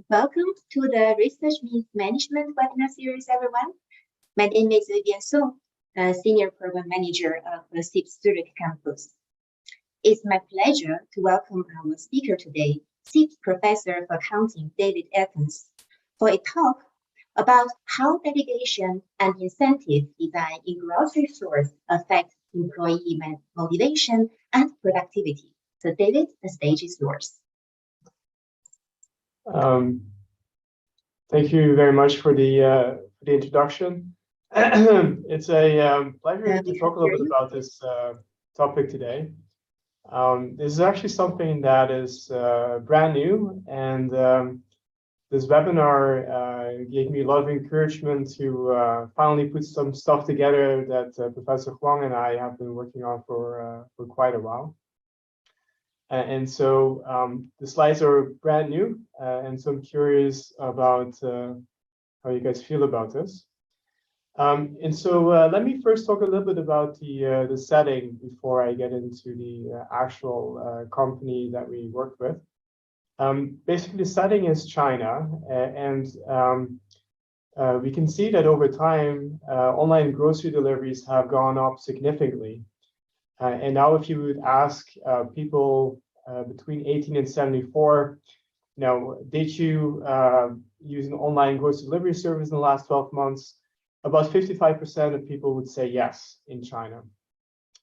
Welcome to the Research Means Management webinar series, everyone. My name is Vivian Song, Senior Program Manager of the CEIBS Zurich campus. It's my pleasure to welcome our speaker today, CEIBS Professor of Accounting, David Erkens, for a talk about how delegation and incentive design in grocery stores affect employee motivation and productivity. So David, the stage is yours. Thank you very much for the introduction. It's a pleasure to talk a little bit about this topic today. This is actually something that is brand new, and this webinar gave me a lot of encouragement to finally put some stuff together that Professor Huang and I have been working on for quite a while. And so the slides are brand new, and so I'm curious about how you guys feel about this. And so let me first talk a little bit about the setting before I get into the actual company that we work with. Basically, the setting is China, and we can see that over time, online grocery deliveries have gone up significantly. And now if you would ask people between 18 and 74, did you use an online grocery delivery service in the last 12 months? About 55% of people would say yes in China.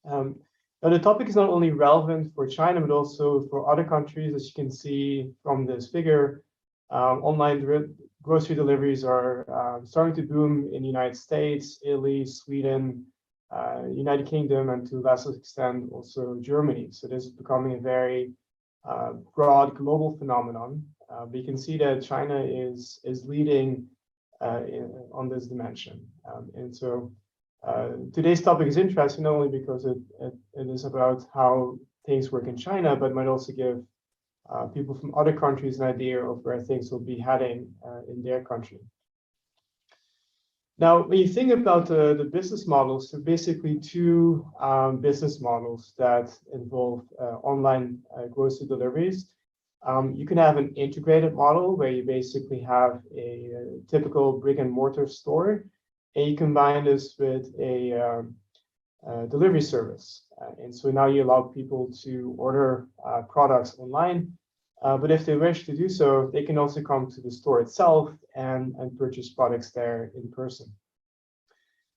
Now the topic is not only relevant for China, but also for other countries. As you can see from this figure, online grocery deliveries are starting to boom in the United States, Italy, Sweden, United Kingdom, and to a lesser extent also Germany. So this is becoming a very broad global phenomenon. We can see that China is leading on this dimension. And so today's topic is interesting not only because it is about how things work in China, but might also give people from other countries an idea of where things will be heading in their country. Now, when you think about the business models, there are basically two business models that involve online grocery deliveries. You can have an integrated model where you basically have a typical brick and mortar store, and you combine this with a delivery service. And so now you allow people to order products online, but if they wish to do so, they can also come to the store itself and purchase products there in person.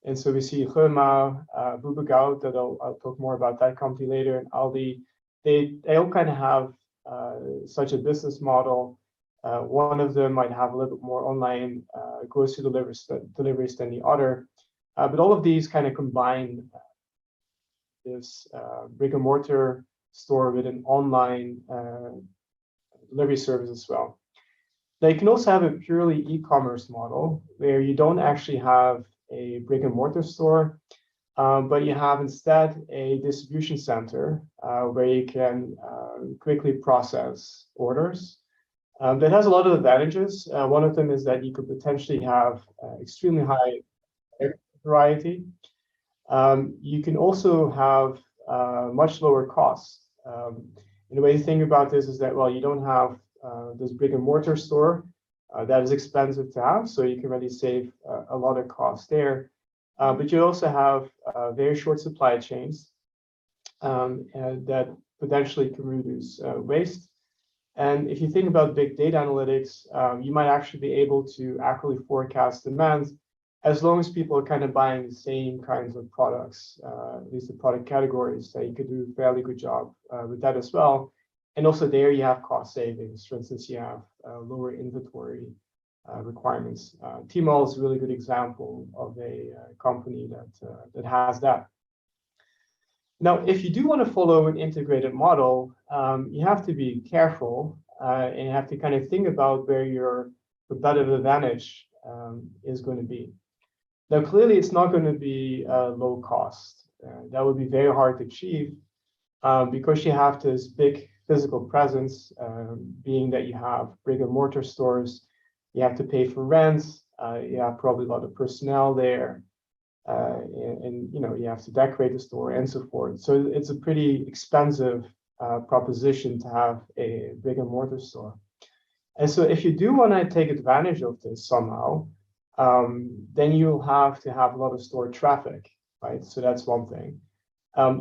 And so we see Hema, Bubugao, that I'll talk more about that company later, and Aldi. They all kind of have such a business model. One of them might have a little bit more online grocery deliveries than the other, but all of these kind of combine this brick and mortar store with an online delivery service as well. They can also have a purely e-commerce model where you don't actually have a brick and mortar store, but you have instead a distribution center where you can quickly process orders. That has a lot of advantages. One of them is that you could potentially have extremely high variety. You can also have much lower costs. And the way to think about this is that, well, you don't have this brick and mortar store that is expensive to have, so you can really save a lot of costs there. But you also have very short supply chains and that potentially can reduce waste. And if you think about big data analytics, you might actually be able to accurately forecast demand as long as people are kind of buying the same kinds of products, at least the product categories. So you could do a fairly good job with that as well. And also there you have cost savings. For instance, you have lower inventory requirements. Tmall is a really good example of a company that has that. Now, if you do want to follow an integrated model, you have to be careful and you have to kind of think about where your competitive advantage is going to be. Now, clearly, it's not going to be low cost. That would be very hard to achieve because you have this big physical presence, being that you have brick and mortar stores, you have to pay for rent, you have probably a lot of personnel there, and you have to decorate the store and so forth. So it's a pretty expensive proposition to have a brick and mortar store. And so if you do want to take advantage of this somehow, then you'll have to have a lot of stored traffic, right? So that's one thing.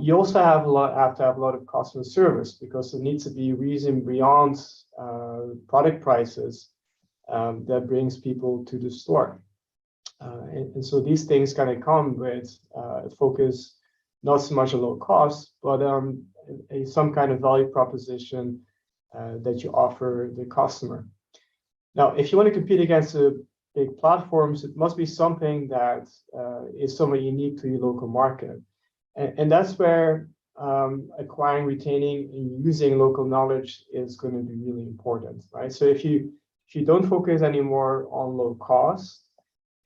You also have to have a lot of customer service, because it needs to be reason beyond product prices that brings people to the store. And so these things kind of come with a focus, not so much on low cost, but some kind of value proposition that you offer the customer. Now, if you want to compete against the big platforms, it must be something that is somewhat unique to your local market. And that's where acquiring, retaining, and using local knowledge is going to be really important, right? So if you don't focus anymore on low cost,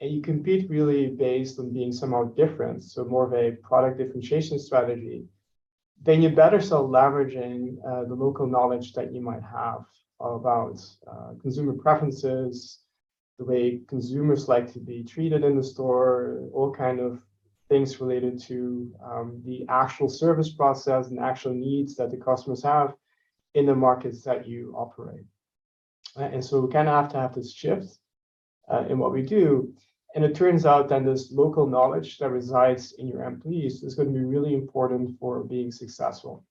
and you compete really based on being somehow different, so more of a product differentiation strategy, then you better start leveraging the local knowledge that you might have about consumer preferences, the way consumers like to be treated in the store, all kind of things related to the actual service process and actual needs that the customers have in the markets that you operate. And so we kind of have to have this shift in what we do. And it turns out that this local knowledge that resides in your employees is going to be really important for being successful.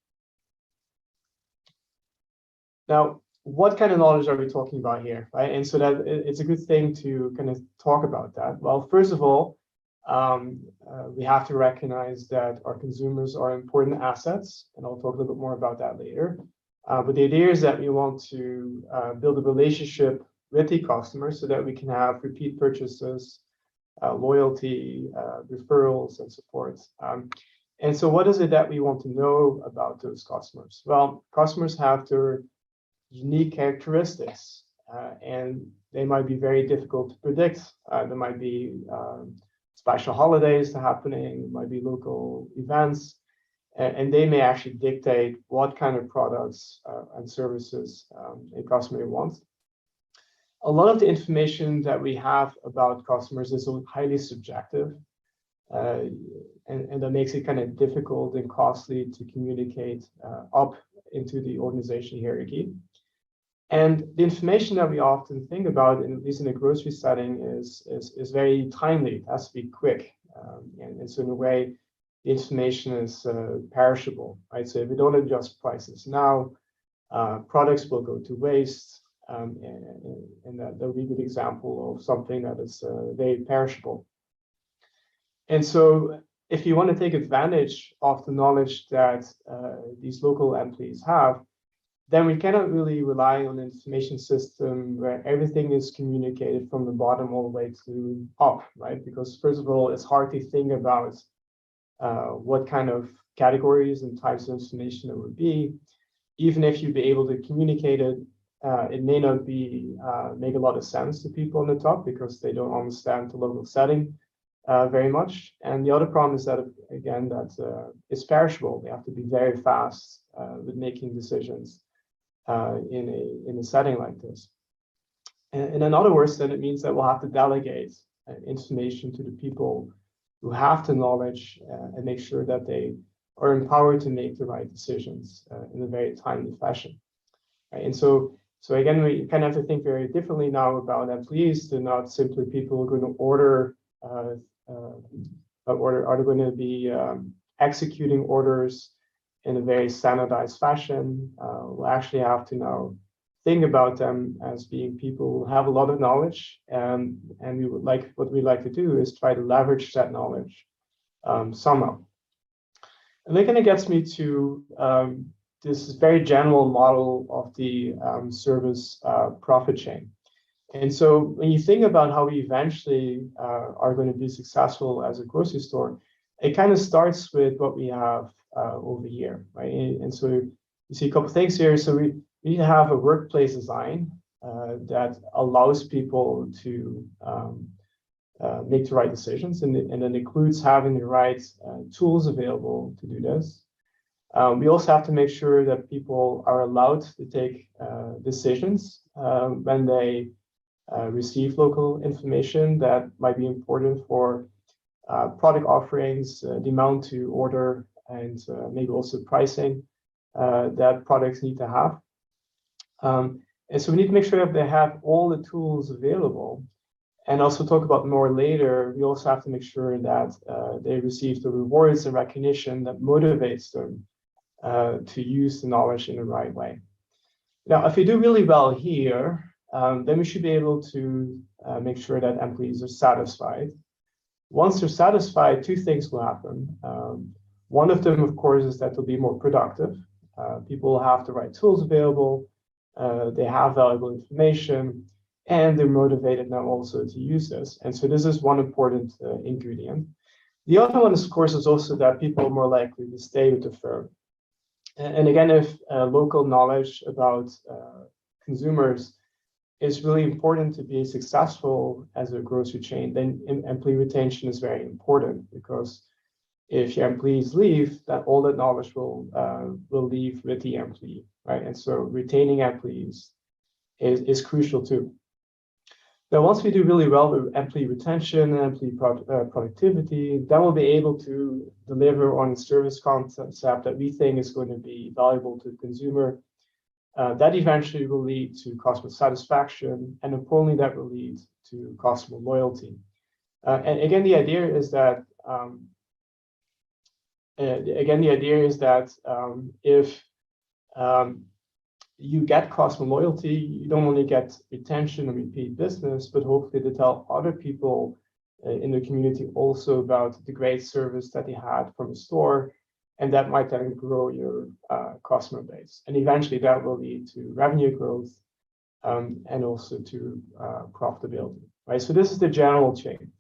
Now, what kind of knowledge are we talking about here, right? And so that it's a good thing to kind of talk about that. Well, first of all, we have to recognize that our consumers are important assets, and I'll talk a little bit more about that later. But the idea is that we want to build a relationship with the customer so that we can have repeat purchases, loyalty, referrals, and support. And so what is it that we want to know about those customers? Well, customers have their unique characteristics, and they might be very difficult to predict. There might be special holidays happening, there might be local events, and they may actually dictate what kind of products and services a customer wants. A lot of the information that we have about customers is highly subjective, and that makes it kind of difficult and costly to communicate up into the organization hierarchy. And the information that we often think about, at least in a grocery setting, is very timely. It has to be quick, and so in a way, the information is perishable, right? So if we don't adjust prices now, products will go to waste. And that would be a good example of something that is very perishable. And so if you want to take advantage of the knowledge that these local employees have, then we cannot really rely on an information system where everything is communicated from the bottom all the way to up, right? Because first of all, it's hard to think about what kind of categories and types of information it would be. Even if you'd be able to communicate it, it may not make a lot of sense to people on the top because they don't understand the local setting very much. And the other problem is that, again, that it's perishable. They have to be very fast with making decisions in a setting like this. And in other words, then it means that we'll have to delegate information to the people who have the knowledge and make sure that they are empowered to make the right decisions in a very timely fashion. Right? And so again, we kind of have to think very differently now about employees. They're not simply people who are going to order, are they going to be executing orders in a very standardized fashion. We'll actually have to now think about them as being people who have a lot of knowledge, and what we like to do is try to leverage that knowledge somehow. And that kind of gets me to this very general model of the service profit chain. And so when you think about how we eventually are going to be successful as a grocery store, it kind of starts with what we have over here, right? And so you see a couple of things here. So we need to have a workplace design that allows people to make the right decisions, and then includes having the right tools available to do this. We also have to make sure that people are allowed to take decisions when they receive local information that might be important for product offerings, the amount to order, and maybe also pricing that products need to have. And so we need to make sure that they have all the tools available. And also talk about more later, we also have to make sure that they receive the rewards and recognition that motivates them to use the knowledge in the right way. Now, if we do really well here, then we should be able to make sure that employees are satisfied. Once they're satisfied, two things will happen. One of them, of course, is that they'll be more productive. People have the right tools available, they have valuable information, and they're motivated now also to use this. And so this is one important ingredient. The other one, of course, is also that people are more likely to stay with the firm. And again, if local knowledge about consumers is really important to be successful as a grocery chain, then employee retention is very important, because if your employees leave, then all that knowledge will leave with the employee, right? And so retaining employees is crucial too. Now, once we do really well with employee retention and employee productivity, then we'll be able to deliver on a service concept that we think is going to be valuable to the consumer. That eventually will lead to customer satisfaction, and importantly, that will lead to customer loyalty. And again, the idea is that if you get customer loyalty, you don't only get retention and repeat business, but hopefully to tell other people in the community also about the great service that they had from the store, and that might then grow your customer base. And eventually that will lead to revenue growth and also to profitability, right? So this is the general chain.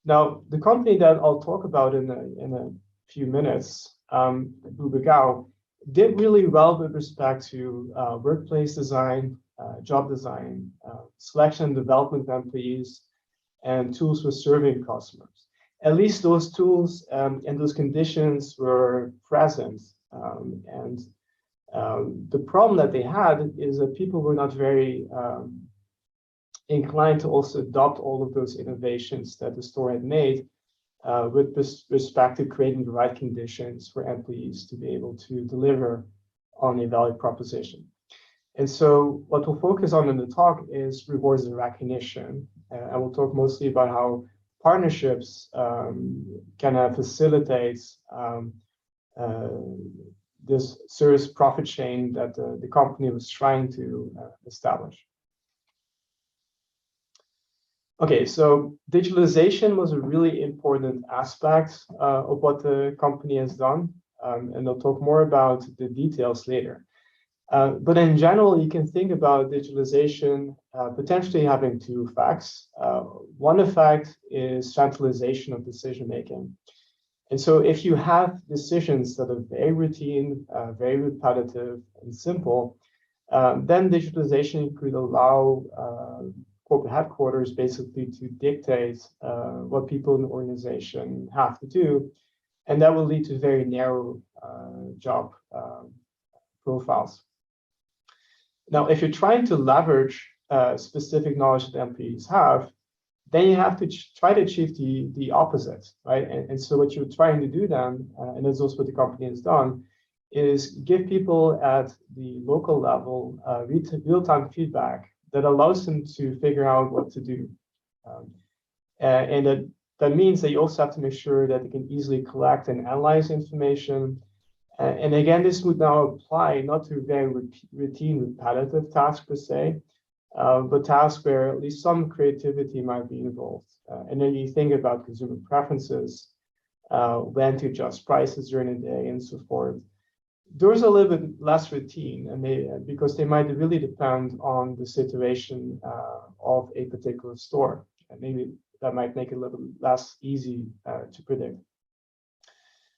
Now, the company that I'll talk about in a few minutes, Bubugao, did really well with respect to workplace design, job design, selection and development of employees, and tools for serving customers. At least those tools and those conditions were present. The problem that they had is that people were not very inclined to also adopt all of those innovations that the store had made with respect to creating the right conditions for employees to be able to deliver on a value proposition. And so what we'll focus on in the talk is rewards and recognition. And we'll talk mostly about how partnerships can facilitate this service profit chain that the company was trying to establish. Okay, so digitalization was a really important aspect of what the company has done, and I'll talk more about the details later. But in general, you can think about digitalization potentially having two effects. One effect is centralization of decision making. And so if you have decisions that are very routine, very repetitive and simple, then digitalization could allow corporate headquarters basically to dictate what people in the organization have to do. And that will lead to very narrow job profiles. Now, if you're trying to leverage specific knowledge that employees have, then you have to try to achieve the opposite, right? And so what you're trying to do then, and that's also what the company has done, is give people at the local level real-time feedback that allows them to figure out what to do. And that means that you also have to make sure that they can easily collect and analyze information. And again, this would now apply not to very routine, repetitive tasks per se, but tasks where at least some creativity might be involved. And then you think about consumer preferences, when to adjust prices during the day and so forth. Those are a little bit less routine, and because they might really depend on the situation of a particular store. And maybe that might make it a little less easy to predict.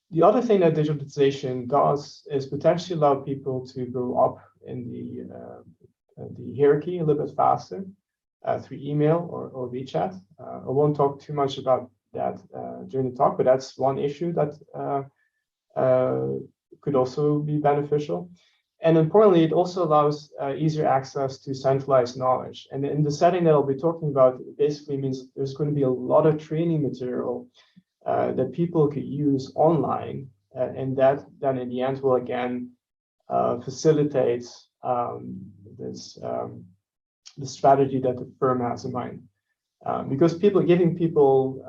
The other thing that digitalization does is potentially allow people to go up in the hierarchy a little bit faster through email or WeChat. I won't talk too much about that during the talk, but that's one issue that could also be beneficial. And importantly, it also allows easier access to centralized knowledge. And in the setting that I'll be talking about, it basically means there's going to be a lot of training material that people could use online, and that then in the end will again facilitate the strategy that the firm has in mind. Because giving people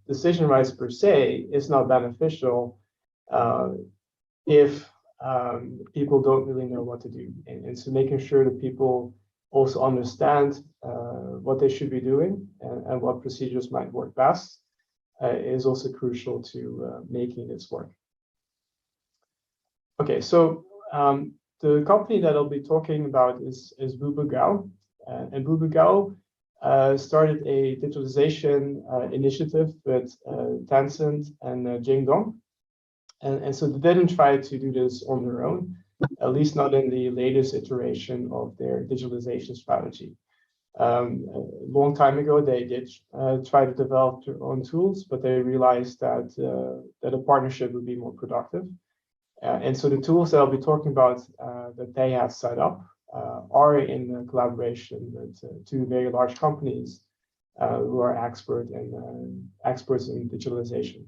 decision rights per se is not beneficial if people don't really know what to do. And so making sure that people also understand what they should be doing and what procedures might work best is also crucial to making this work. Okay, so the company that I'll be talking about is Bubugao. And Bubugao started a digitalization initiative with Tencent and Jingdong. And so they didn't try to do this on their own, at least not in the latest iteration of their digitalization strategy. A long time ago, they did try to develop their own tools, but they realized that a partnership would be more productive. And so the tools that I'll be talking about that they have set up are in collaboration with two very large companies who are experts in digitalization.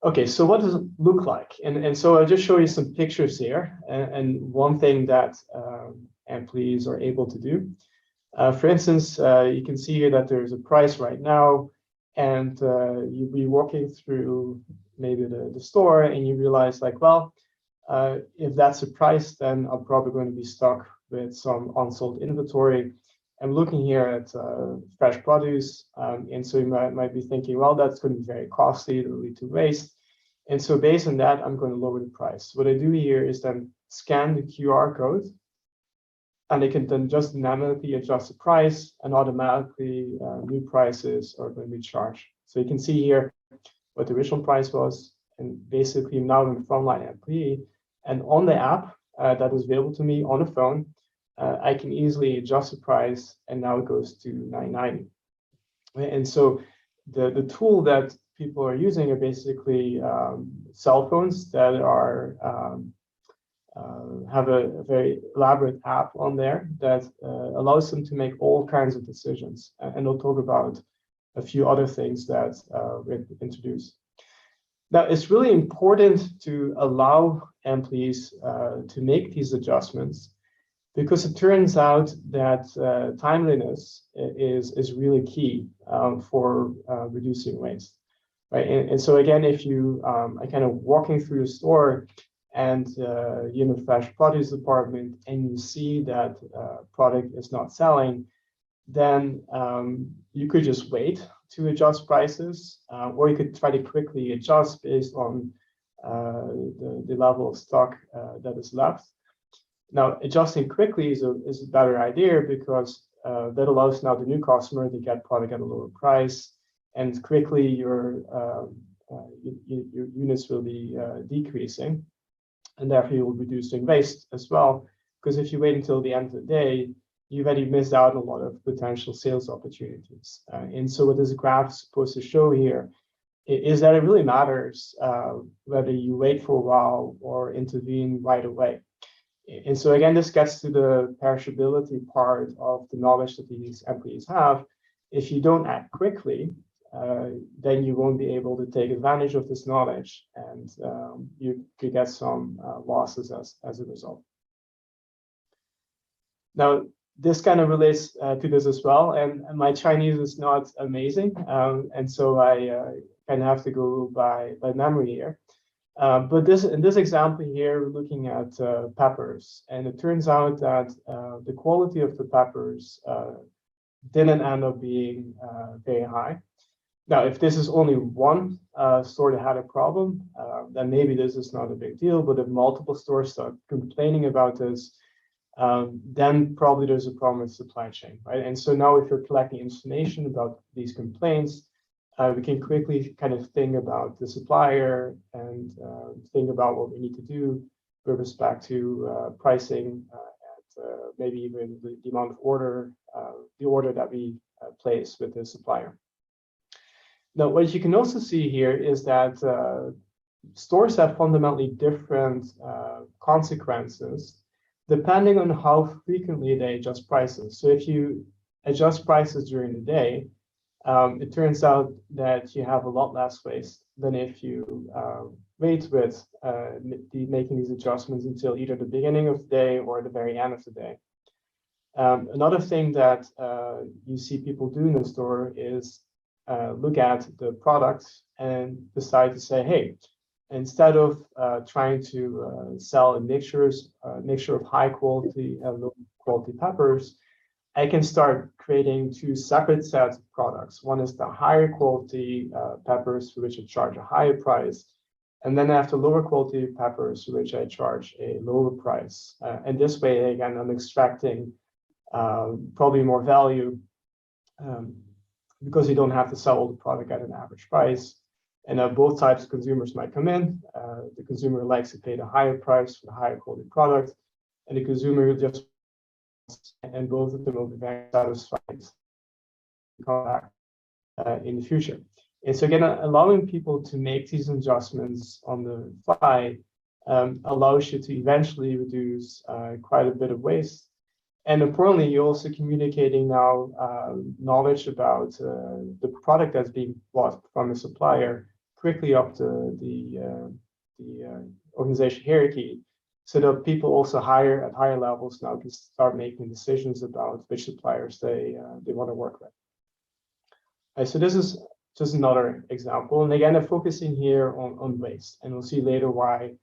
Okay, so what does it look like? And so I'll just show you some pictures here. And one thing that employees are able to do. For instance, you can see here that there's a price right now, and you'll be walking through maybe the store and you realize like, well, if that's a price, then I'm probably going to be stuck with some unsold inventory. I'm looking here at fresh produce, and so you might be thinking, well, that's going to be very costly, it'll lead to waste. And so based on that, I'm going to lower the price. What I do here is then scan the QR code, and I can then just dynamically adjust the price, and automatically new prices are going to be charged. So you can see here what the original price was, and basically now I'm a Frontline employee, and on the app that is available to me on the phone, I can easily adjust the price, and now it goes to $9.90. And so the tool that people are using are basically cell phones that are have a very elaborate app on there that allows them to make all kinds of decisions. And I'll talk about a few other things that we introduced. Now, it's really important to allow employees to make these adjustments, because it turns out that timeliness is really key for reducing waste, right? And so again, if you are kind of walking through a store and you're in the fresh produce department and you see that product is not selling, then you could just wait to adjust prices, or you could try to quickly adjust based on the level of stock that is left. Now, adjusting quickly is a better idea, because that allows now the new customer to get product at a lower price, and quickly your units will be decreasing, and therefore you will be reducing waste as well. Because if you wait until the end of the day, you've already missed out on a lot of potential sales opportunities. And so what this graph is supposed to show here is that it really matters whether you wait for a while or intervene right away. And so again, this gets to the perishability part of the knowledge that these employees have. If you don't act quickly, then you won't be able to take advantage of this knowledge, and you could get some losses as a result. Now, this kind of relates to this as well, and my Chinese is not amazing, and so I kind of have to go by memory here. But in this example here, we're looking at peppers, and it turns out that the quality of the peppers didn't end up being very high. Now, if this is only one store that had a problem, then maybe this is not a big deal. But if multiple stores start complaining about this, then probably there's a problem with supply chain, right? And so now if you're collecting information about these complaints, we can quickly kind of think about the supplier and think about what we need to do with respect to pricing and maybe even the amount of the order that we place with the supplier. Now, what you can also see here is that stores have fundamentally different consequences depending on how frequently they adjust prices. So if you adjust prices during the day, it turns out that you have a lot less waste than if you wait with making these adjustments until either the beginning of the day or the very end of the day. Another thing that you see people do in the store is look at the products and decide to say, hey, instead of trying to sell a mixture of high quality and low quality peppers, I can start creating two separate sets of products. One is the higher quality peppers, for which I charge a higher price. And then I have the lower quality peppers, for which I charge a lower price. And this way, again, I'm extracting probably more value because you don't have to sell all the product at an average price. And both types of consumers might come in. The consumer likes to pay the higher price for the higher quality product, and the consumer just, and both of them will be very satisfied to come back in the future. And so again, allowing people to make these adjustments on the fly allows you to eventually reduce quite a bit of waste. And importantly, you're also communicating now knowledge about the product that's being bought from a supplier quickly up the organization hierarchy, so that people also at higher levels now can start making decisions about which suppliers they want to work with. So this is just another example. And again, I'm focusing here on waste, and we'll see later why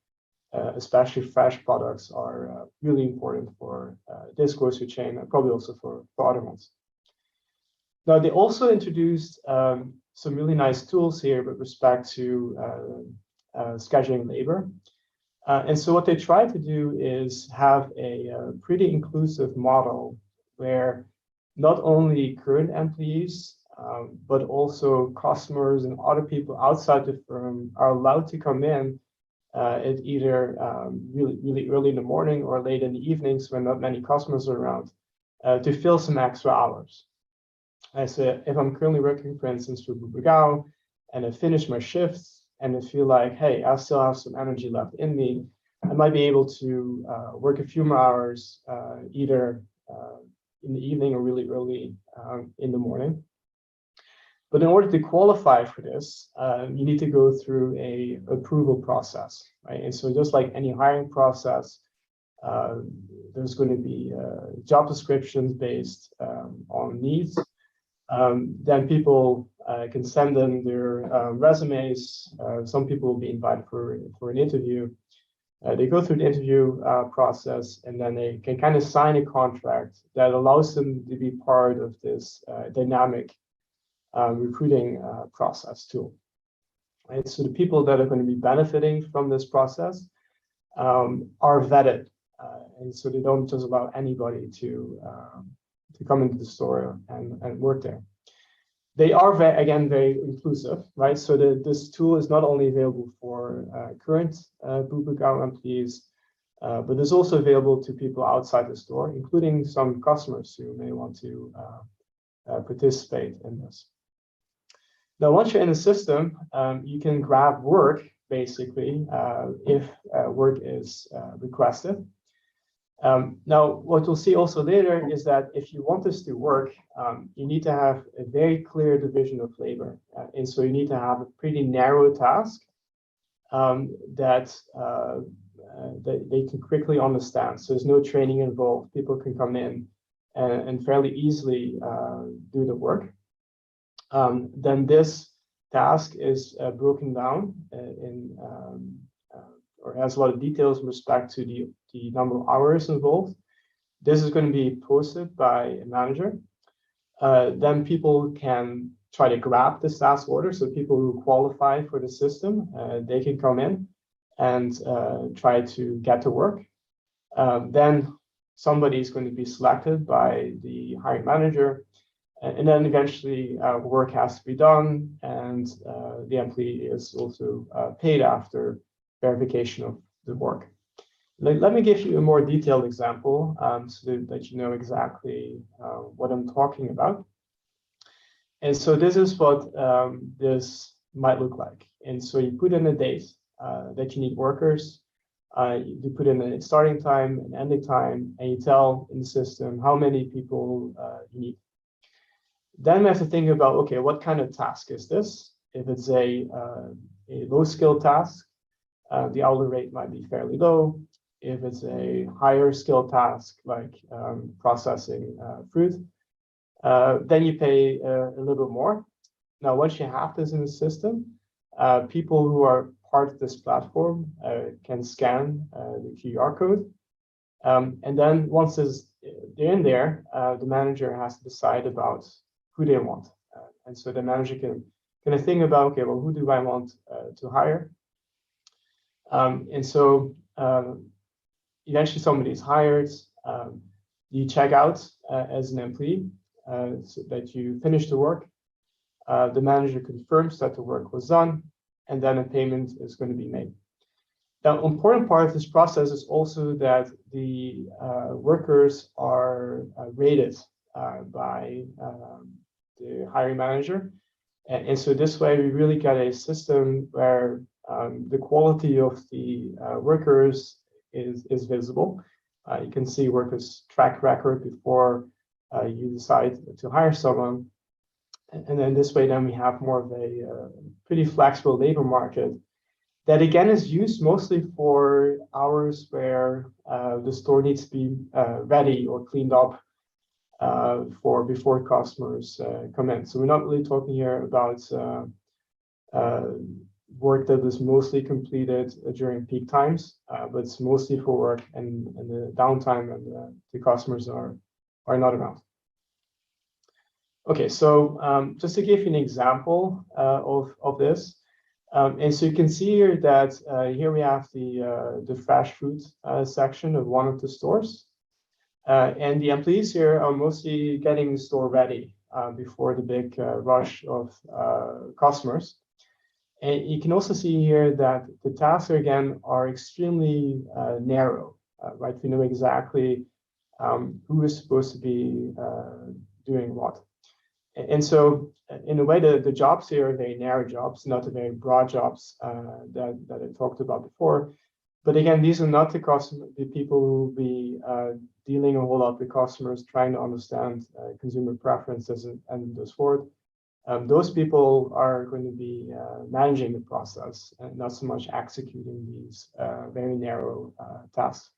especially fresh products are really important for this grocery chain, and probably also for other ones. Now, they also introduced some really nice tools here with respect to scheduling labor. And so what they try to do is have a pretty inclusive model where not only current employees, but also customers and other people outside the firm are allowed to come in at either really early in the morning or late in the evenings when not many customers are around to fill some extra hours. So if I'm currently working, for instance, for Bubugao, and I finish my shifts and I feel like, hey, I still have some energy left in me, I might be able to work a few more hours either in the evening or really early in the morning. But in order to qualify for this, you need to go through a approval process, right? And so just like any hiring process, there's going to be job descriptions based on needs. Then people can send them their resumes. Some people will be invited for an interview. They go through the interview process, and then they can kind of sign a contract that allows them to be part of this dynamic recruiting process tool. Right? So the people that are going to be benefiting from this process are vetted, and so they don't just allow anybody to come into the store and work there. They are again very inclusive, right? So this tool is not only available for current Bubugao employees, but is also available to people outside the store, including some customers who may want to participate in this. Now, once you're in the system, you can grab work, basically, if work is requested. Now, what we'll see also later is that if you want this to work, you need to have a very clear division of labor. And so you need to have a pretty narrow task that they can quickly understand. So there's no training involved. People can come in and fairly easily do the work. Then this task is broken down or has a lot of details with respect to the number of hours involved. This is going to be posted by a manager. Then people can try to grab this task order. So people who qualify for the system, they can come in and try to get to work. Then somebody is going to be selected by the hiring manager. And then eventually work has to be done, and the employee is also paid after verification of the work. Let me give you a more detailed example so that you know exactly what I'm talking about. And so this is what this might look like. And so you put in a date that you need workers. You put in a starting time, an ending time, and you tell in the system how many people you need. Then we have to think about, okay, what kind of task is this? If it's a low skill task, the hourly rate might be fairly low. If it's a higher skill task like processing fruit, then you pay a little bit more. Now, once you have this in the system, people who are part of this platform can scan the QR code. And then once they're in there, the manager has to decide about who they want. And so the manager can think about, okay, well, who do I want to hire? And so eventually somebody is hired. You check out as an employee so that you finish the work. The manager confirms that the work was done, and then a payment is going to be made. Now, an important part of this process is also that the workers are rated by the hiring manager. And so this way, we really get a system where the quality of the workers is visible. You can see workers' track record before you decide to hire someone. And then this way, then we have more of a pretty flexible labor market that again is used mostly for hours where the store needs to be ready or cleaned up for before customers come in. So we're not really talking here about work that is mostly completed during peak times, but it's mostly for work and the downtime and the customers are not around. Okay, so just to give you an example of this, and so you can see here that here we have the fresh food section of one of the stores, and the employees here are mostly getting the store ready before the big rush of customers. And you can also see here that the tasks again are extremely narrow, right? We know exactly who is supposed to be doing what. And so in a way, the jobs here are very narrow jobs, not the very broad jobs that I talked about before. But again, these are not the people who will be dealing a whole lot with customers, trying to understand consumer preferences and thus forth. Those people are going to be managing the process and not so much executing these very narrow tasks.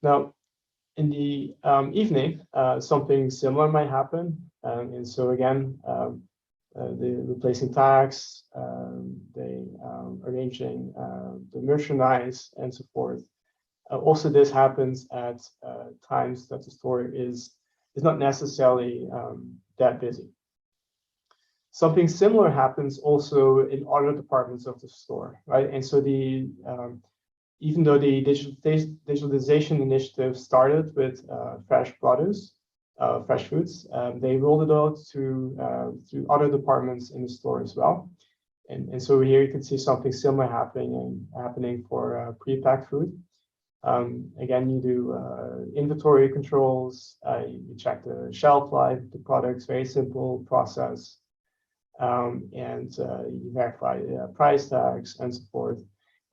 Now, in the evening, something similar might happen. And so again, the replacing tags, they arranging the merchandise and so forth. Also, this happens at times that the store is not necessarily that busy. Something similar happens also in other departments of the store, right? And so even though the digitalization initiative started with fresh produce, fresh foods, they rolled it out to other departments in the store as well. And so here you can see something similar happening for pre-packed food. Again, you do inventory controls, you check the shelf life of the products, very simple process, and you verify price tags and so forth.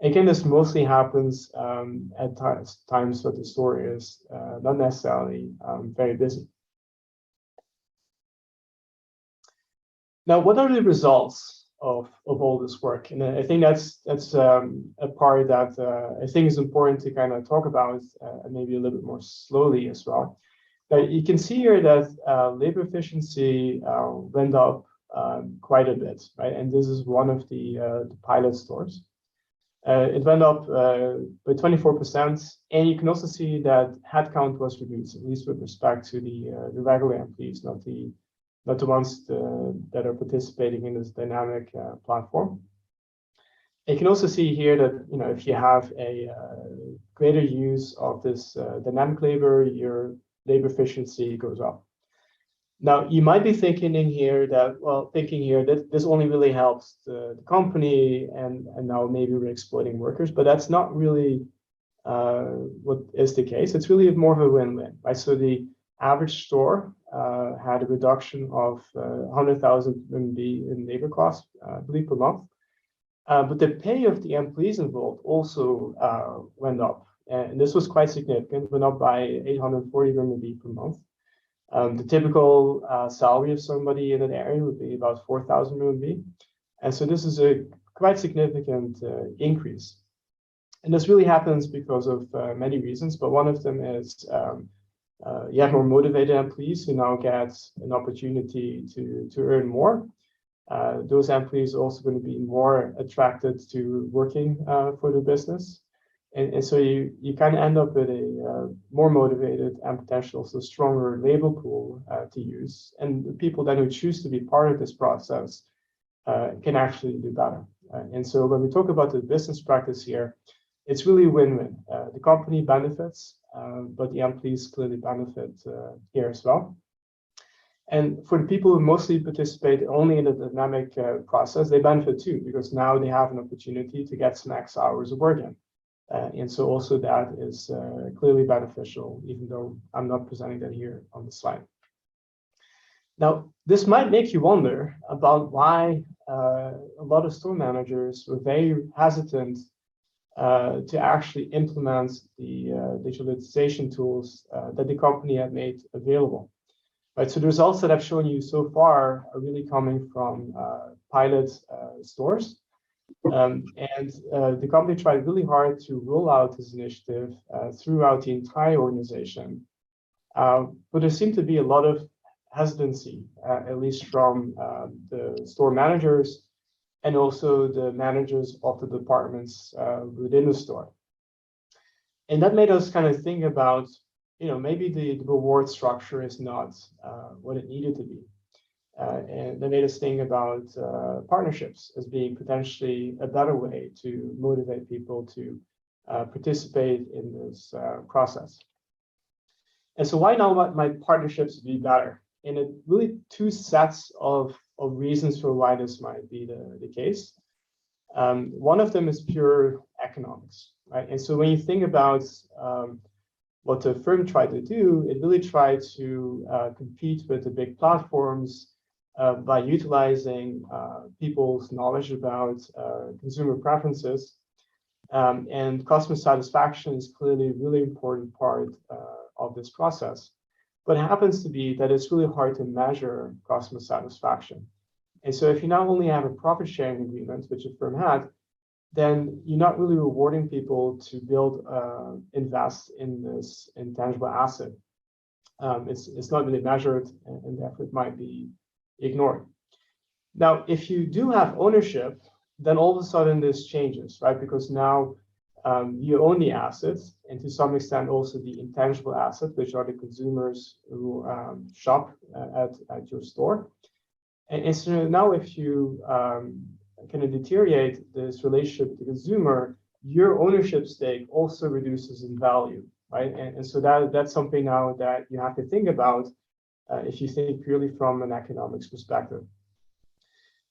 Again, this mostly happens at times where the store is not necessarily very busy. Now, what are the results of all this work? And I think that's a part that I think is important to kind of talk about, and maybe a little bit more slowly as well. Now, you can see here that labor efficiency went up quite a bit, right? And this is one of the pilot stores. It went up by 24%, and you can also see that headcount was reduced, at least with respect to the regular employees, not the ones that are participating in this dynamic platform. You can also see here that if you have a greater use of this dynamic labor, your labor efficiency goes up. Now, you might be thinking here that this only really helps the company, and now maybe we're exploiting workers, but that's not really what is the case. It's really more of a win-win, right? So the average store had a reduction of 100,000 RMB in labor costs, I believe, per month. But the pay of the employees involved also went up, and this was quite significant, went up by 840 RMB per month. The typical salary of somebody in an area would be about 4,000 RMB. And so this is a quite significant increase. And this really happens because of many reasons, but one of them is you have more motivated employees who now get an opportunity to earn more. Those employees are also going to be more attracted to working for the business. And so you kind of end up with a more motivated and potentially also stronger labor pool to use. And the people then who choose to be part of this process can actually do better. And so when we talk about the business practice here, it's really win-win. The company benefits, but the employees clearly benefit here as well. And for the people who mostly participate only in the dynamic process, they benefit too, because now they have an opportunity to get some extra hours of work in. And so also that is clearly beneficial, even though I'm not presenting that here on the slide. Now, this might make you wonder about why a lot of store managers were very hesitant to actually implement the digitalization tools that the company had made available. Right, so the results that I've shown you so far are really coming from pilot stores. And the company tried really hard to roll out this initiative throughout the entire organization. But there seemed to be a lot of hesitancy, at least from the store managers and also the managers of the departments within the store. And that made us kind of think about, maybe the reward structure is not what it needed to be. And they made us think about partnerships as being potentially a better way to motivate people to participate in this process. And so why now might partnerships be better? And it really two sets of reasons for why this might be the case. One of them is pure economics, right? And so when you think about what the firm tried to do, it really tried to compete with the big platforms by utilizing people's knowledge about consumer preferences. And customer satisfaction is clearly a really important part of this process. But it happens to be that it's really hard to measure customer satisfaction. And so if you not only have a profit sharing agreement, which a firm had, then you're not really rewarding people to build, invest in this intangible asset. It's not really measured, and therefore it might be ignored. Now, if you do have ownership, then all of a sudden this changes, right? Because now you own the assets, and to some extent also the intangible asset, which are the consumers who shop at your store. And so now if you kind of deteriorate this relationship with the consumer, your ownership stake also reduces in value, right? And so that's something now that you have to think about if you think purely from an economics perspective.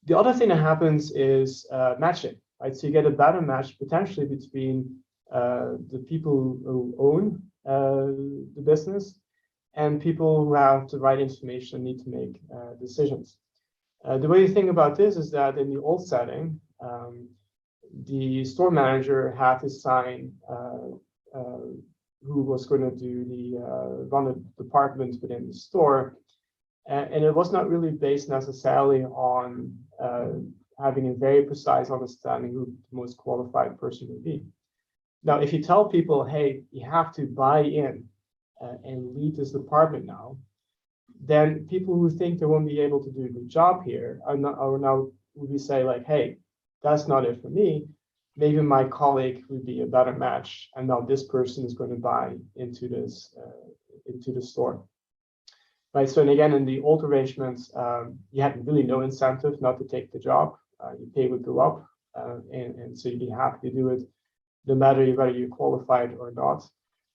The other thing that happens is matching, right? So you get a better match potentially between the people who own the business and people who have the right information and need to make decisions. The way you think about this is that in the old setting, the store manager had to sign who was going to do run the department within the store, and it was not really based necessarily on having a very precise understanding who the most qualified person would be. Now, if you tell people, hey, you have to buy in and lead this department now, then people who think they won't be able to do a good job here are now would be say like, hey, that's not it for me. Maybe my colleague would be a better match, and now this person is going to buy into this into the store, right? So, and again, in the old arrangements, you had really no incentive not to take the job. Your pay would go up, and so you'd be happy to do it, no matter whether you're qualified or not.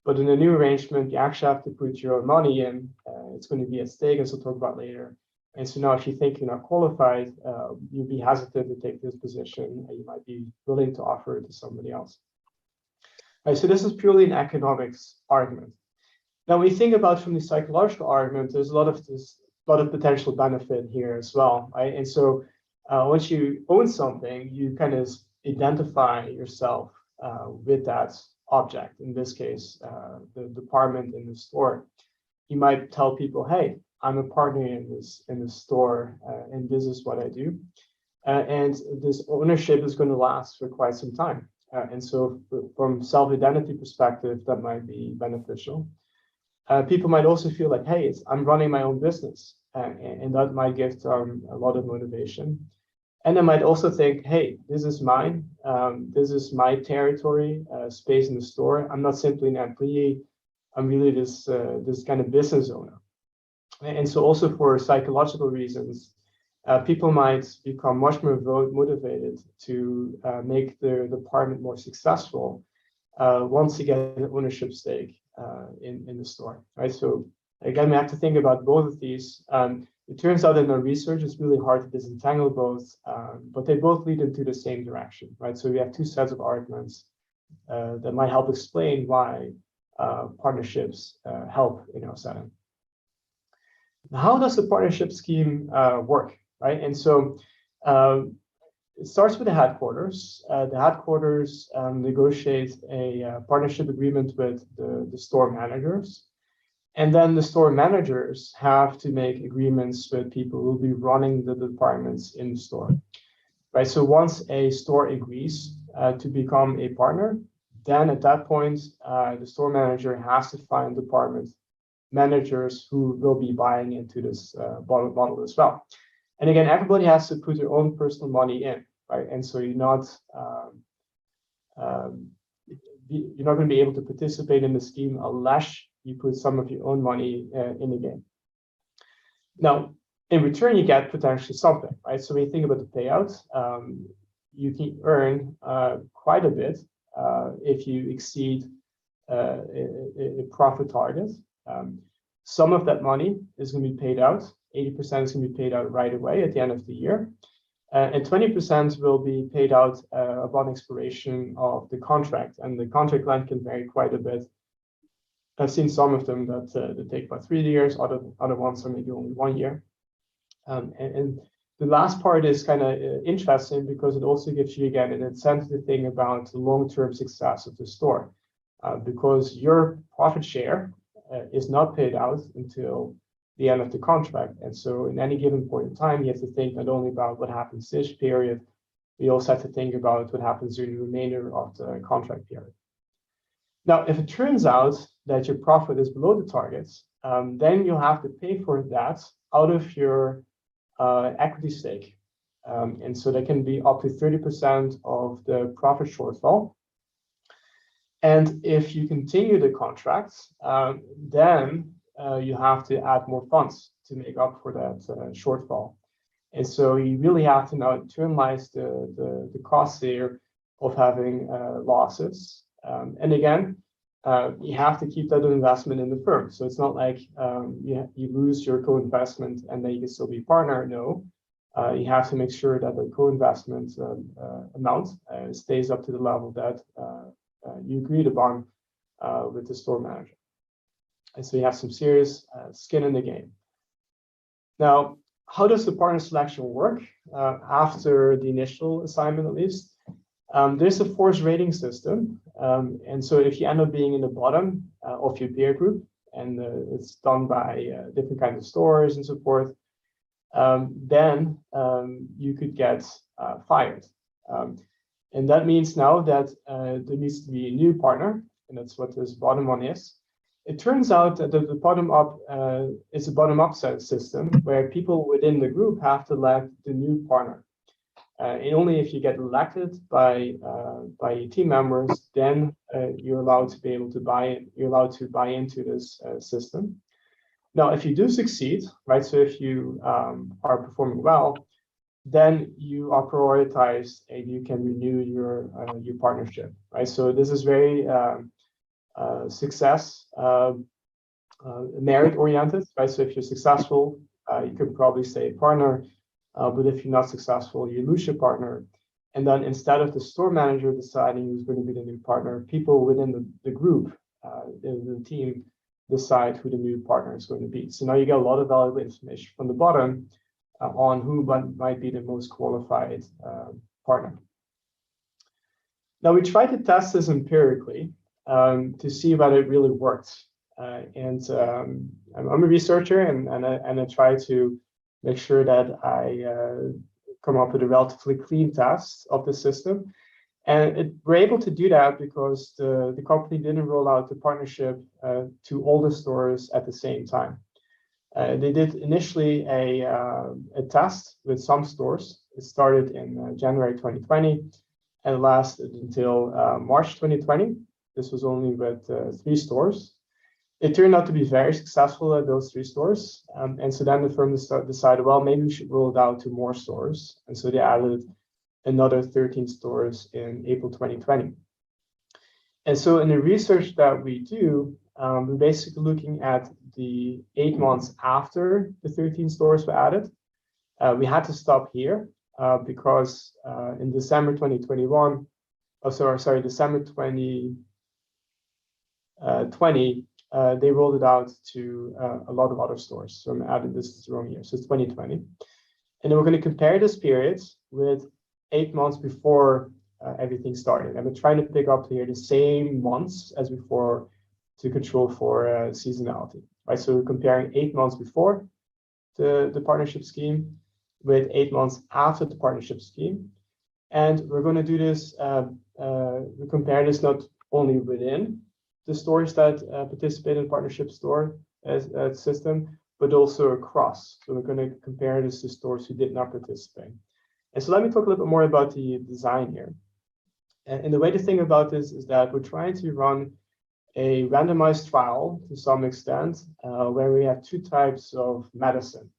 But in the new arrangement, you actually have to put your own money in. It's going to be at stake, as we'll talk about later. And so now if you think you're not qualified, you'd be hesitant to take this position, and you might be willing to offer it to somebody else. All right, so this is purely an economics argument. Now, when you think about from the psychological argument, there's a lot of potential benefit here as well, right? And so once you own something, you kind of identify yourself with that object, in this case, the department in the store. You might tell people, hey, I'm a partner in this store, and this is what I do. and this ownership is going to last for quite some time. And so from self-identity perspective, that might be beneficial. People might also feel like, hey, I'm running my own business, and that might give them a lot of motivation. And they might also think, hey, this is mine. This is my territory, space in the store. I'm not simply an employee. I'm really this kind of business owner. And so also for psychological reasons, people might become much more motivated to make their department more successful once you get an ownership stake in the store, right? So again, we have to think about both of these. It turns out in our research, it's really hard to disentangle both, but they both lead into the same direction, right? So we have two sets of arguments that might help explain why partnerships help in our setting. How does the partnership scheme work, right? And so it starts with the headquarters. The headquarters negotiate a partnership agreement with the store managers. And then the store managers have to make agreements with people who will be running the departments in the store, right? So once a store agrees to become a partner, then at that point, the store manager has to find department managers who will be buying into this model as well. And again, everybody has to put their own personal money in, right? And so you're not going to be able to participate in the scheme unless you put some of your own money in the game. Now, in return, you get potentially something, right? So when you think about the payout, you can earn quite a bit if you exceed a profit target. Some of that money is going to be paid out. 80% is going to be paid out right away at the end of the year. And 20% will be paid out upon expiration of the contract. And the contract length can vary quite a bit. I've seen some of them that take about 3 years, other ones are maybe only 1 year. And the last part is kind of interesting because it also gives you, again, an incentive to think about the long-term success of the store. Because your profit share is not paid out until the end of the contract. And so in any given point in time, you have to think not only about what happens this period, you also have to think about what happens during the remainder of the contract period. Now, if it turns out that your profit is below the targets, then you'll have to pay for that out of your equity stake. And so that can be up to 30% of the profit shortfall. And if you continue the contract, then you have to add more funds to make up for that shortfall. And so you really have to now internalize the costs here of having losses. And again, you have to keep that investment in the firm. So it's not like you lose your co-investment and then you can still be partner. No, you have to make sure that the co-investment amount stays up to the level that you agreed upon with the store manager. And so you have some serious skin in the game. Now, how does the partner selection work after the initial assignment, at least? There's a force rating system. And so if you end up being in the bottom of your peer group, and it's done by different kinds of stores and so forth, then you could get fired. And that means now that there needs to be a new partner, and that's what this bottom one is. It turns out that the bottom-up is a bottom-up system where people within the group have to elect the new partner. And only if you get elected by your team members, then you're allowed to be able to you're allowed to buy into this system. Now, if you do succeed, right? So if you are performing well, then you are prioritized and you can renew your partnership, right? So this is very success merit oriented, right? So if you're successful, you could probably stay a partner, but if you're not successful, you lose your partner. And then instead of the store manager deciding who's going to be the new partner, people within the group, the team, decide who the new partner is going to be. So now you get a lot of valuable information from the bottom on who might be the most qualified partner. Now we try to test this empirically to see whether it really works. I'm a researcher, and I try to make sure that I come up with a relatively clean test of the system. And we're able to do that because the company didn't roll out the partnership to all the stores at the same time. They did initially a test with some stores. It started in January 2020 and lasted until March 2020. This was only with 3 stores. It turned out to be very successful at those 3 stores. And so then the firm decided, well, maybe we should roll it out to more stores. And so they added another 13 stores in April 2020. And so in the research that we do, we're basically looking at the 8 months after the 13 stores were added. We had to stop here because in December 2021, December 2020, they rolled it out to a lot of other stores. So I'm adding this to the wrong year, so it's 2020. And then we're going to compare this period with 8 months before everything started. And we're trying to pick up here the same months as before to control for seasonality, right? So we're comparing 8 months before the partnership scheme with 8 months after the partnership scheme. And we're going to do this, we compare this not only within the stores that participate in the partnership store system, but also across. So we're going to compare this to stores who did not participate. And so let me talk a little bit more about the design here. And the way to think about this is that we're trying to run a randomized trial to some extent, where we have 2 types of medicine.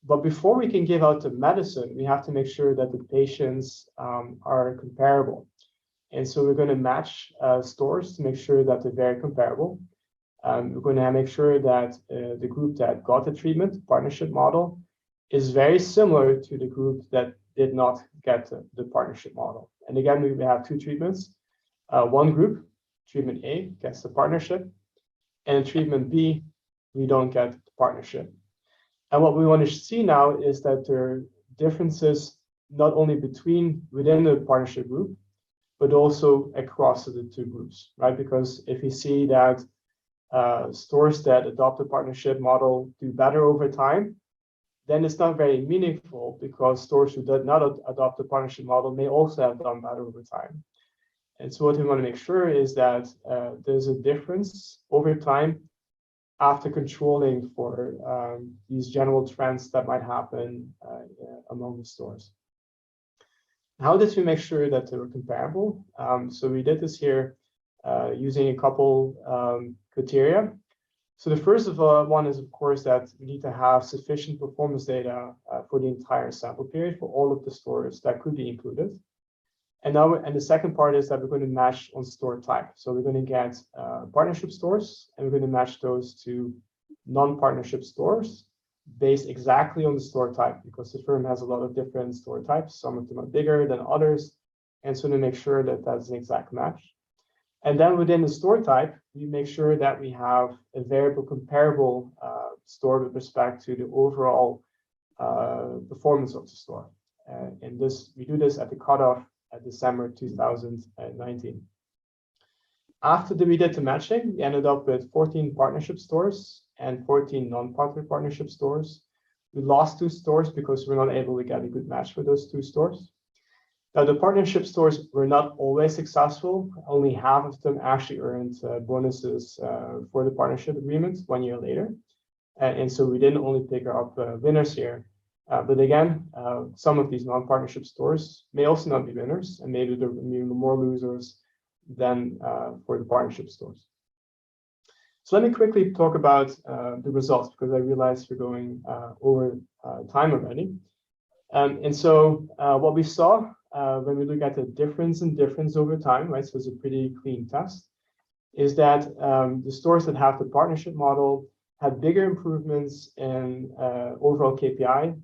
But before we can give out the medicine, we have to make sure that the patients are comparable. And so we're going to match stores to make sure that they're very comparable. We're going to make sure that the group that got the treatment, partnership model, is very similar to the group that did not get the partnership model. And again, we have 2 treatments. One group, treatment A, gets the partnership, and treatment B, we don't get the partnership. And what we want to see now is that there are differences not only within the partnership group, but also across the 2 groups, right? Because if you see that stores that adopt the partnership model do better over time, then it's not very meaningful because stores who did not adopt the partnership model may also have done better over time. And so what we want to make sure is that there's a difference over time after controlling for these general trends that might happen among the stores. How did we make sure that they were comparable? So we did this here using a couple criteria. So the first one is, of course, that we need to have sufficient performance data for the entire sample period for all of the stores that could be included. And the second part is that we're going to match on store type. So we're going to get partnership stores, and we're going to match those to non-partnership stores based exactly on the store type, because the firm has a lot of different store types. Some of them are bigger than others. And so to make sure that that's an exact match. And then within the store type, we make sure that we have a variable comparable store with respect to the overall performance of the store. And we do this at the cutoff at December 2019. After we did the matching, we ended up with 14 partnership stores and 14 non-partner partnership stores. We lost 2 stores because we're not able to get a good match for those 2 stores. Now, the partnership stores were not always successful. Only half of them actually earned bonuses for the partnership agreement 1 year later. And so we didn't only pick up winners here. But again, some of these non-partnership stores may also not be winners, and maybe there will be more losers than for the partnership stores. So let me quickly talk about the results, because I realize we're going over time already. And so what we saw when we look at the difference over time, right, so it's a pretty clean test, is that the stores that have the partnership model had bigger improvements in overall KPI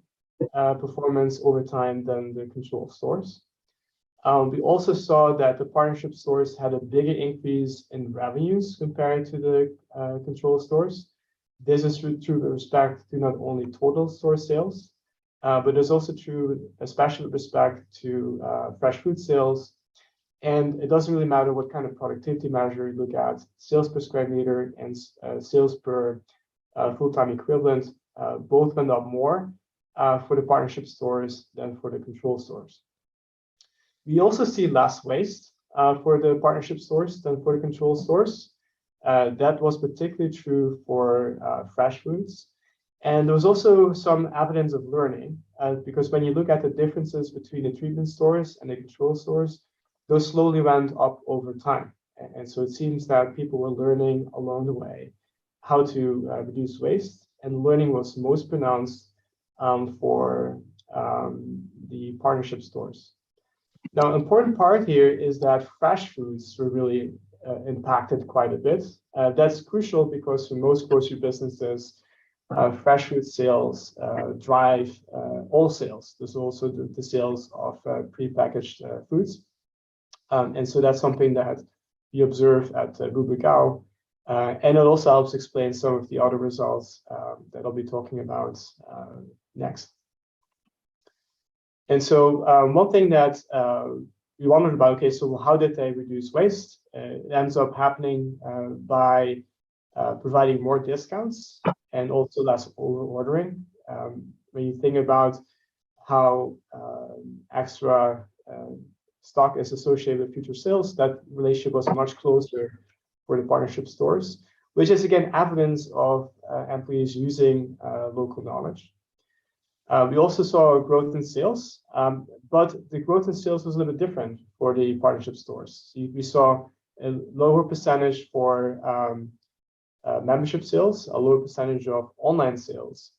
performance over time than the control stores. We also saw that the partnership stores had a bigger increase in revenues compared to the control stores. This is true with respect to not only total store sales, but it's also true, especially with respect to fresh food sales. And it doesn't really matter what kind of productivity measure you look at. Sales per square meter and sales per full-time equivalent both went up more for the partnership stores than for the control stores. We also see less waste for the partnership stores than for the control stores. That was particularly true for fresh foods. And there was also some evidence of learning, because when you look at the differences between the treatment stores and the control stores, those slowly went up over time. And so it seems that people were learning along the way how to reduce waste, and learning was most pronounced for the partnership stores. Now, an important part here is that fresh foods were really impacted quite a bit. That's crucial because for most grocery businesses, fresh food sales drive all sales. There's also the sales of prepackaged foods. And so that's something that we observe at Bubugao. And it also helps explain some of the other results that I'll be talking about next. And so one thing that we wondered about, okay, so how did they reduce waste? It ends up happening by providing more discounts and also less over ordering. When you think about how extra stock is associated with future sales, that relationship was much closer for the partnership stores, which is again evidence of employees using local knowledge. We also saw a growth in sales, but the growth in sales was a little bit different for the partnership stores. So we saw a lower percentage for membership sales, a lower percentage of online sales,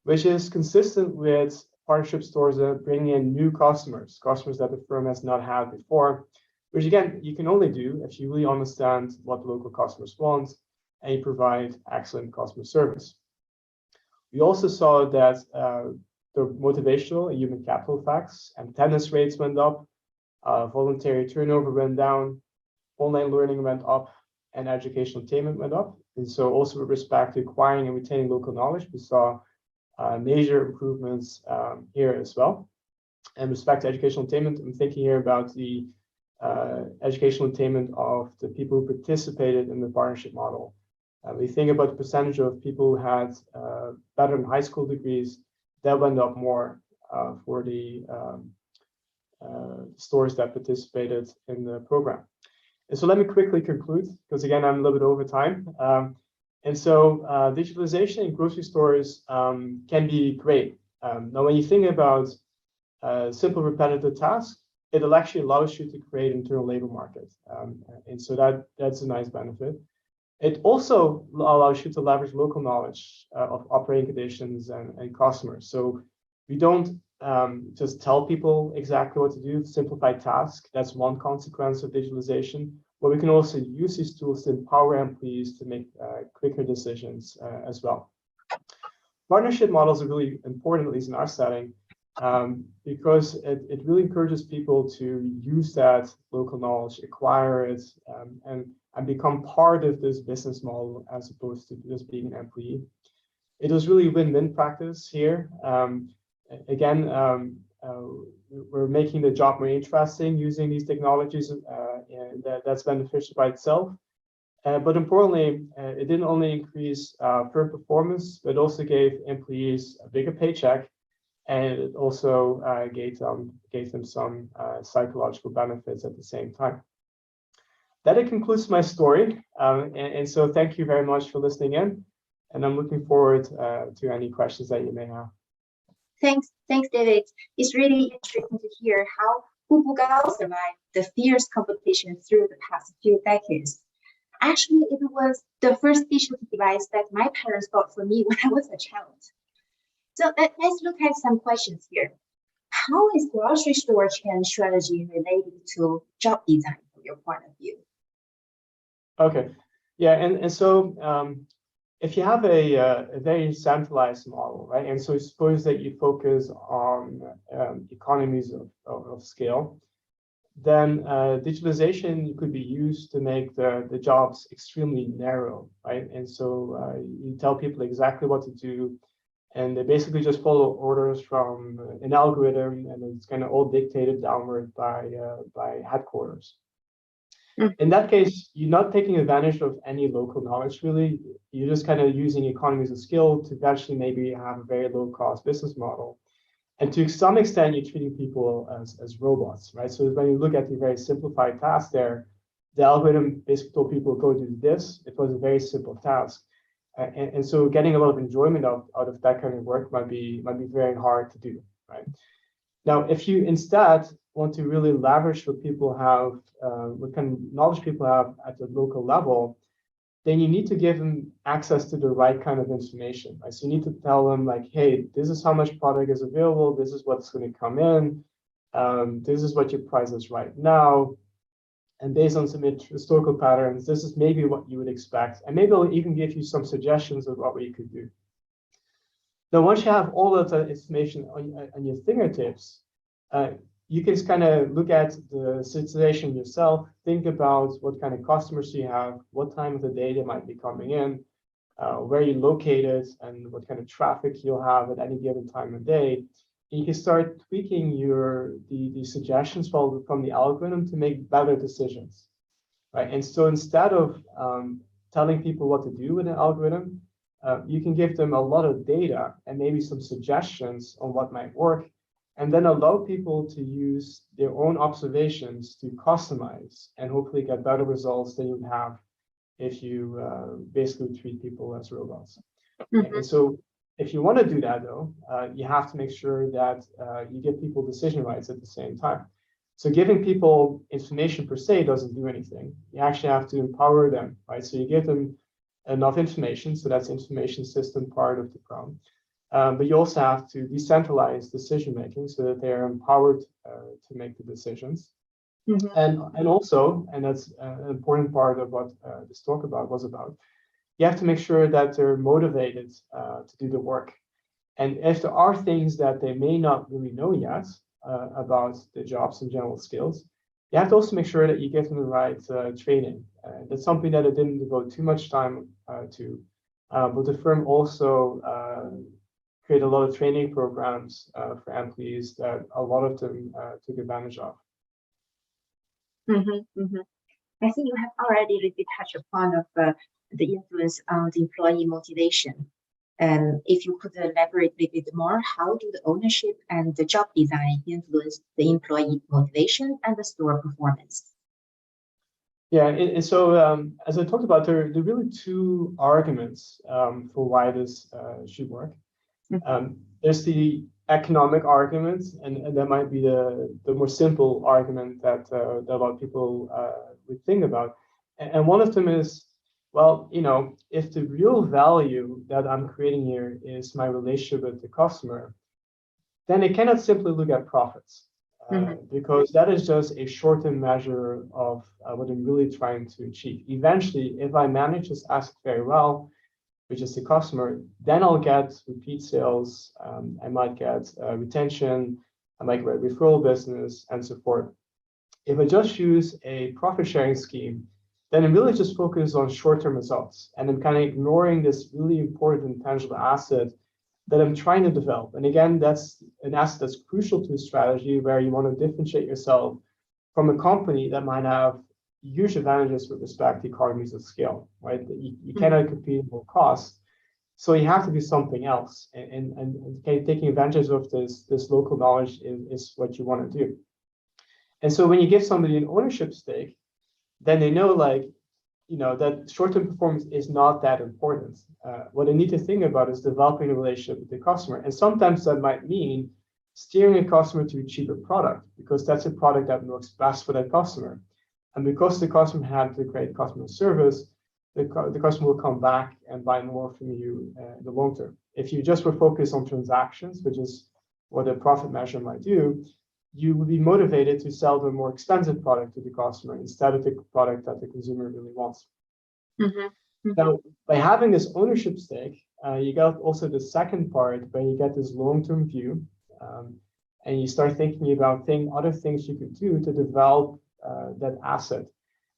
which is consistent with partnership stores that bring in new customers that the firm has not had before, which again, you can only do if you really understand what local customers want and you provide excellent customer service. We also saw that the motivational and human capital effects and attendance rates went up, voluntary turnover went down, online learning went up, and educational attainment went up. And so also with respect to acquiring and retaining local knowledge, we saw major improvements here as well. And with respect to educational attainment, I'm thinking here about the educational attainment of the people who participated in the partnership model. We think about the percentage of people who had better than high school degrees, that went up more for the stores that participated in the program. And so let me quickly conclude, because again, I'm a little bit over time. And so digitalization in grocery stores can be great. Now, when you think about simple repetitive tasks, it'll actually allows you to create internal labor market. And so that's a nice benefit. It also allows you to leverage local knowledge of operating conditions and customers. So we don't just tell people exactly what to do, simplify tasks. That's one consequence of digitalization. But we can also use these tools to empower employees to make quicker decisions as well. Partnership models are really important, at least in our setting, because it really encourages people to use that local knowledge, acquire it, and become part of this business model as opposed to just being an employee. It was really win-win practice here. Again, we're making the job more interesting using these technologies, and that's beneficial by itself. But importantly, it didn't only increase firm performance, but also gave employees a bigger paycheck, and it also gave them some psychological benefits at the same time. That concludes my story, and so thank you very much for listening in, and I'm looking forward to any questions that you may have. Thanks, David. It's really interesting to hear how Bubugao survived the fierce competition through the past few decades. Actually, it was the first digital device that my parents bought for me when I was a child. So let's look at some questions here. How is grocery store chain strategy related to job design from your point of view? Okay, yeah, and so if you have a very centralized model, right, and so suppose that you focus on economies of scale, then digitalization could be used to make the jobs extremely narrow, right? And so you tell people exactly what to do, and they basically just follow orders from an algorithm, and it's kind of all dictated downward by headquarters. In that case, you're not taking advantage of any local knowledge, really. You're just kind of using economies of scale to eventually maybe have a very low-cost business model. And to some extent, you're treating people as robots, right? So when you look at the very simplified task there, the algorithm basically told people go do this. It was a very simple task. And so getting a lot of enjoyment out of that kind of work might be very hard to do, right? Now, if you instead want to really leverage what people have, what kind of knowledge people have at the local level, then you need to give them access to the right kind of information, right? So you need to tell them like, hey, this is how much product is available. This is what's going to come in. This is what your price is right now. And based on some historical patterns, this is maybe what you would expect. And maybe I'll even give you some suggestions of what we could do. Now, once you have all of that information on your fingertips, you can kind of look at the situation yourself, think about what kind of customers you have, what time of the day they might be coming in, where you're located, and what kind of traffic you'll have at any given time of day. And you can start tweaking the suggestions from the algorithm to make better decisions, right? And so instead of telling people what to do with an algorithm, you can give them a lot of data and maybe some suggestions on what might work, and then allow people to use their own observations to customize and hopefully get better results than you'd have if you basically treat people as robots. Mm-hmm. And so if you want to do that, though, you have to make sure that you give people decision rights at the same time. So giving people information per se doesn't do anything. You actually have to empower them, right? So you give them enough information, so that's information system part of the problem. But you also have to decentralize decision making so that they are empowered to make the decisions. Mm-hmm. And also, and that's an important part of what this talk was about, you have to make sure that they're motivated to do the work. And if there are things that they may not really know yet about the jobs and general skills, you have to also make sure that you give them the right training. That's something that I didn't devote too much time to, but the firm also create a lot of training programs for employees that a lot of them took advantage of. Mm-hmm, mm-hmm. I think you have already really touched upon of the influence on the employee motivation. If you could elaborate a little bit more, how do the ownership and the job design influence the employee motivation and the store performance? Yeah, and so as I talked about, there are really two arguments for why this should work. Mm-hmm. There's the economic argument, and that might be the more simple argument that a lot of people would think about. And one of them is, well, you know, if the real value that I'm creating here is my relationship with the customer, then I cannot simply look at profits, because that is just a short-term measure of what I'm really trying to achieve. Eventually, if I manage this asset very well, which is the customer, then I'll get repeat sales, I might get retention, I might get referral business, and so forth. If I just use a profit-sharing scheme, then I'm really just focused on short-term results, and I'm kind of ignoring this really important tangible asset that I'm trying to develop. And again, that's an asset that's crucial to a strategy where you want to differentiate yourself from a company that might have huge advantages with respect to economies of scale, right? You cannot compete at low cost. So you have to do something else. And taking advantage of this local knowledge is what you want to do. And so when you give somebody an ownership stake, then they know, like, you know, that short-term performance is not that important. What they need to think about is developing a relationship with the customer. And sometimes that might mean steering a customer to a cheaper product, because that's a product that works best for that customer. And because the customer had the great customer service, the customer will come back and buy more from you in the long term. If you just were focused on transactions, which is what a profit measure might do, you would be motivated to sell the more expensive product to the customer instead of the product that the consumer really wants. Mm-hmm. Mm-hmm. Now, by having this ownership stake, you got also the second part where you get this long-term view, and you start thinking about other things you could do to develop that asset.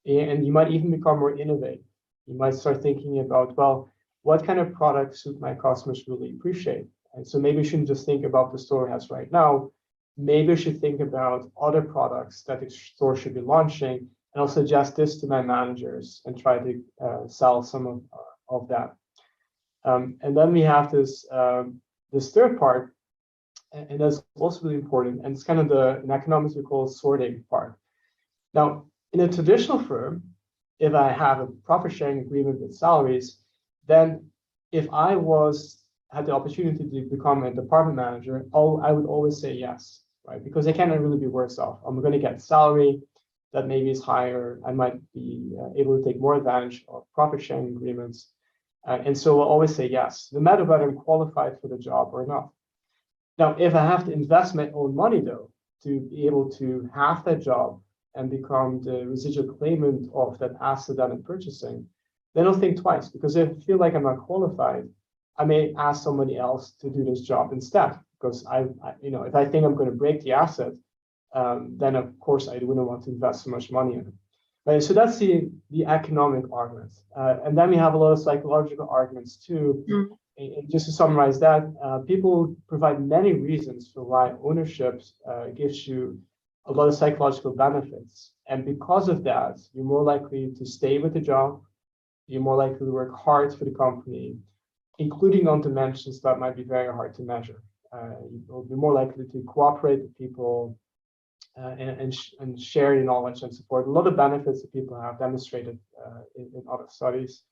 And you might even become more innovative. You might start thinking about, well, what kind of products would my customers really appreciate? And so maybe you shouldn't just think about the store has right now. Maybe I should think about other products that the store should be launching, and I'll suggest this to my managers and try to sell some of that. And then we have this third part, And that's also really important. And it's kind of in economics we call sorting part. Now, in a traditional firm, if I have a profit sharing agreement with salaries, then if I had the opportunity to become a department manager, I would always say yes, right? Because I cannot really be worse off. I'm going to get salary that maybe is higher. I might be able to take more advantage of profit sharing agreements. And so I'll always say yes, no matter whether I'm qualified for the job or not. Now, if I have to invest my own money, though, to be able to have that job and become the residual claimant of that asset that I'm purchasing, then I'll think twice, because if I feel like I'm not qualified, I may ask somebody else to do this job instead. Because if I think I'm going to break the asset, then of course I wouldn't want to invest so much money in it. Right? So that's the economic argument, and then we have a lot of psychological arguments too. And just to summarize that, people provide many reasons for why ownership gives you a lot of psychological benefits, and because of that, you're more likely to stay with the job. You're more likely to work hard for the company, including on dimensions that might be very hard to measure. You'll be more likely to cooperate with people and share your knowledge and support. A lot of benefits that people have demonstrated in other studies.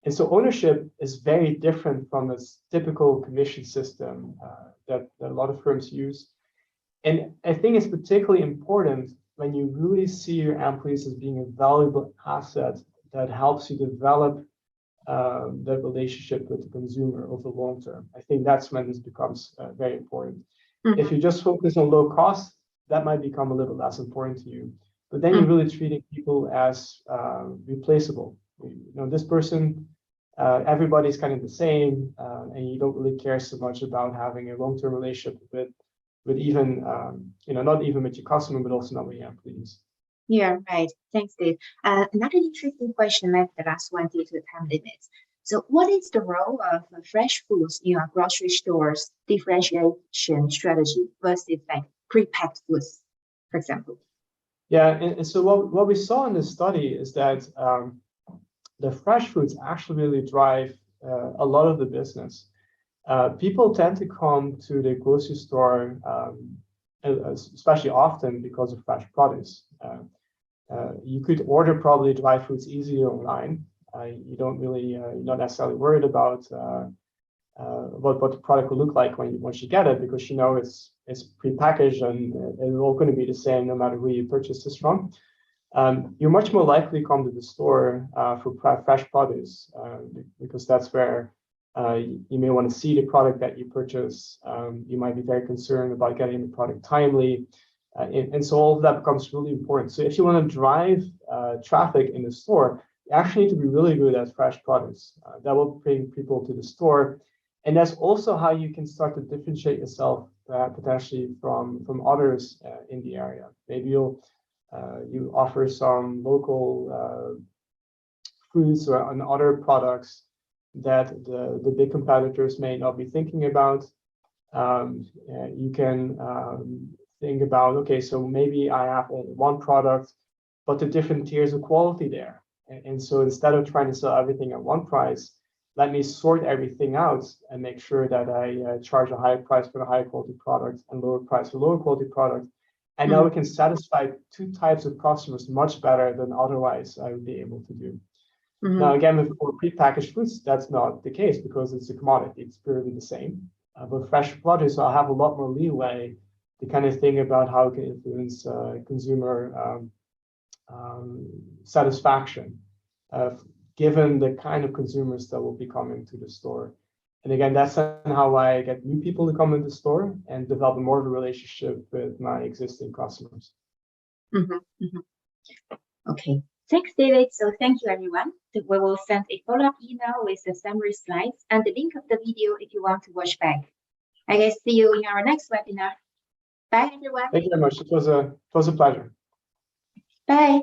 And so ownership is very different from this typical commission system that a lot of firms use. And I think it's particularly important when you really see your employees as being a valuable asset that helps you develop the relationship with the consumer over the long term. I think that's when this becomes very important. If you just focus on low cost, that might become a little less important to you. But then you're really treating people as replaceable. This person, everybody's kind of the same, and you don't really care so much about having a long-term relationship with even, not even with your customer, but also not with your employees. Yeah, right. Thanks, Dave. Another interesting question, maybe the last one due to time limits. So what is the role of fresh foods in a grocery store's differentiation strategy versus like pre-packed foods, for example? Yeah, and so what we saw in this study is that the fresh foods actually really drive a lot of the business. People tend to come to the grocery store, especially often because of fresh produce. You could order probably dry foods easier online. You don't really, you're not necessarily worried about what the product will look like once you get it, because it's prepackaged and it's all going to be the same no matter who you purchase this from. You're much more likely to come to the store for fresh produce, because that's where you may want to see the product that you purchase. You might be very concerned about getting the product timely. And so all of that becomes really important. So if you want to drive traffic in the store, you actually need to be really good at fresh produce. That will bring people to the store. And that's also how you can start to differentiate yourself potentially from others in the area. Maybe you offer some local fruits or other products that the big competitors may not be thinking about. You can think about, okay, so maybe I have only one product, but the different tiers of quality there. And so instead of trying to sell everything at one price, let me sort everything out and make sure that I charge a higher price for the higher quality product and lower price for lower quality product. And now we can satisfy two types of customers much better than otherwise I would be able to do. Now, again, for prepackaged foods, that's not the case because it's a commodity. It's purely the same. But fresh produce, I'll have a lot more leeway to kind of think about how it can influence consumer satisfaction, given the kind of consumers that will be coming to the store. And again, that's how I get new people to come into the store and develop more of a relationship with my existing customers. Okay, thanks, David. So thank you, everyone. We will send a follow-up email with the summary slides and the link of the video if you want to watch back. I guess see you in our next webinar. Bye, everyone. Thank you very much. It was a pleasure. Bye.